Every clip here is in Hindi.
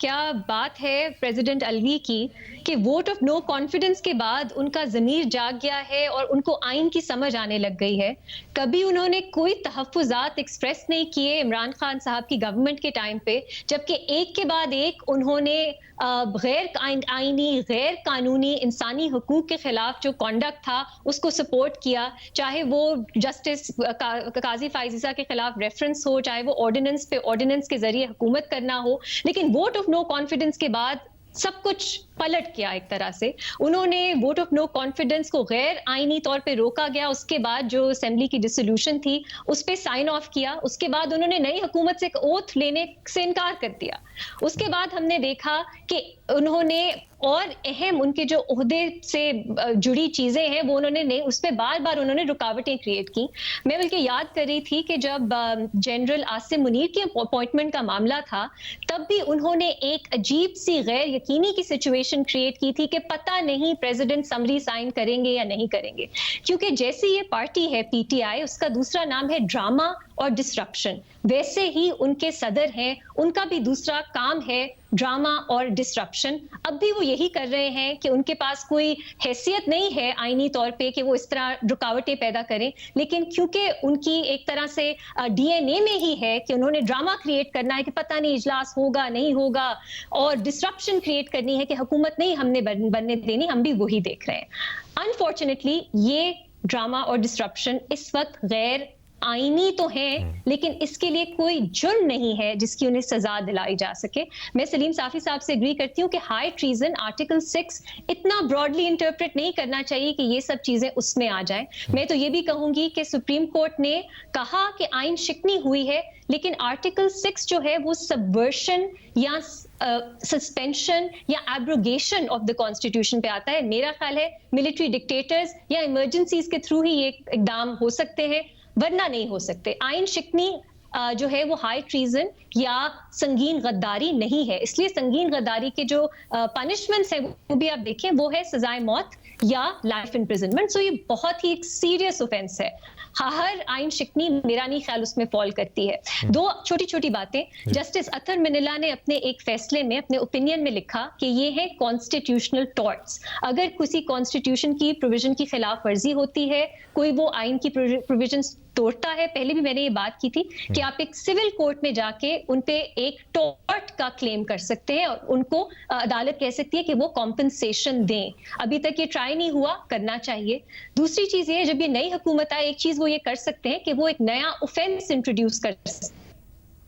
क्या बात है प्रेसिडेंट अलवी की कि वोट ऑफ नो कॉन्फिडेंस के बाद उनका ज़मीर जाग गया है और उनको आइन की समझ आने लग गई है। कभी उन्होंने कोई तहफ़्फ़ुज़ात एक्सप्रेस नहीं किए इमरान खान साहब की गवर्नमेंट के टाइम पे, जबकि एक के बाद एक उन्होंने गैर आइनी, गैर कानूनी इंसानी हकूक के खिलाफ जो कॉन्डक्ट था, उसको सपोर्ट किया। चाहे वो जस्टिस काज़ी फ़ाइज़ा के खिलाफ रेफरेंस हो, चाहे वो ऑर्डिनेंस के ज़रिए हुकूमत करना हो, लेकिन वोट ऑफ नो कॉन्फिडेंस के बाद सब कुछ पलट गया एक तरह से। उन्होंने वोट ऑफ नो कॉन्फिडेंस को गैर आईनी तौर पे रोका गया, उसके बाद जो असेंबली की डिसोल्यूशन थी उस पे साइन ऑफ किया, उसके बाद उन्होंने नई हुकूमत से ओथ लेने से इनकार कर दिया। उसके बाद हमने देखा कि उन्होंने और अहम उनके जो ओहदे से जुड़ी चीजें हैं वो उन्होंने नहीं, उस पर बार बार उन्होंने रुकावटें क्रिएट की। मैं बल्कि याद कर रही थी कि जब जनरल आसिम मुनीर की अपॉइंटमेंट का मामला था, तब भी उन्होंने एक अजीब सी गैर यकीनी की सिचुएशन क्रिएट की थी कि पता नहीं प्रेसिडेंट समरी साइन करेंगे या नहीं करेंगे, क्योंकि जैसी ये पार्टी है पीटीआई, उसका दूसरा नाम है ड्रामा और डिस्ट्रप्शन। वैसे ही उनके सदर हैं, उनका भी दूसरा काम है ड्रामा और डिस्ट्रप्शन। अब भी वो यही कर रहे हैं कि उनके पास कोई हैसियत नहीं है आईनी तौर पे कि वो इस तरह रुकावटें पैदा करें, लेकिन क्योंकि उनकी एक तरह से डीएनए में ही है कि उन्होंने ड्रामा क्रिएट करना है कि पता नहीं इजलास होगा नहीं होगा, और डिस्ट्रप्शन क्रिएट करनी है कि हुकूमत नहीं हमने बनने देनी, हम भी वही देख रहे हैं। अनफॉर्चुनेटली ये ड्रामा और डिस्ट्रप्शन इस वक्त गैर आईनी तो है, लेकिन इसके लिए कोई जुर्म नहीं है जिसकी उन्हें सजा दिलाई जा सके। मैं सलीम साफी साहब से एग्री करती हूँ कि हाई ट्रीजन आर्टिकल 6 इतना ब्रॉडली इंटरप्रेट नहीं करना चाहिए कि ये सब चीजें उसमें आ जाएं। मैं तो ये भी कहूंगी कि सुप्रीम कोर्ट ने कहा कि आइन शिकनी हुई है, लेकिन आर्टिकल 6 जो है वो सबवर्शन या सस्पेंशन या एब्रोगेशन ऑफ द कॉन्स्टिट्यूशन पे आता है। मेरा ख्याल है मिलिट्री डिक्टेटर्स या इमरजेंसीज के थ्रू ही ये इकदाम हो सकते हैं, वरना नहीं हो सकते। आइन शिकनी जो है वो हाई ट्रीजन या संगीन गद्दारी नहीं है, इसलिए संगीन गद्दारी के जो पनिशमेंट्स है वो भी आप देखें, वो है सजाए मौत या लाइफ इम्प्रिजनमेंट। सो ये बहुत ही एक सीरियस ऑफेंस है। हर आइन शिकनी मेरा नहीं ख्याल उसमें फॉल करती है। दो छोटी छोटी बातें, जस्टिस अतर मिनिला ने अपने एक फैसले में, अपने ओपिनियन में लिखा कि ये है कॉन्स्टिट्यूशनल टॉर्ट्स। अगर किसी कॉन्स्टिट्यूशन की प्रोविजन की खिलाफ वर्जी होती है, कोई वो आइन की प्रोविजन तोड़ता है, पहले भी मैंने ये बात की थी कि आप एक सिविल कोर्ट में जाके उन पे एक टॉर्ट का क्लेम कर सकते हैं और उनको अदालत कह सकती है कि वो कॉम्पनसेशन दें। अभी तक ये ट्राई नहीं हुआ, करना चाहिए। दूसरी चीज ये, जब ये नई हुकूमत आए, एक चीज वो ये कर सकते हैं कि वो एक नया ऑफेंस इंट्रोड्यूस कर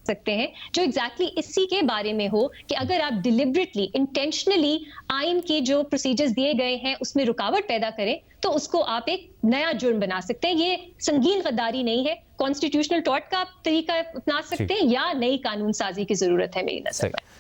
सकते हैं जो एग्जैक्टली इसी के बारे में हो कि अगर आप डिलिबरेटली इंटेंशनली आइन के जो प्रोसीजर्स दिए गए हैं उसमें रुकावट पैदा करें, तो उसको आप एक नया जुर्म बना सकते हैं। ये संगीन गद्दारी नहीं है, कॉन्स्टिट्यूशनल टॉर्ट का आप तरीका अपना सकते हैं या नई कानून साजी की जरूरत है मेरी नजर में।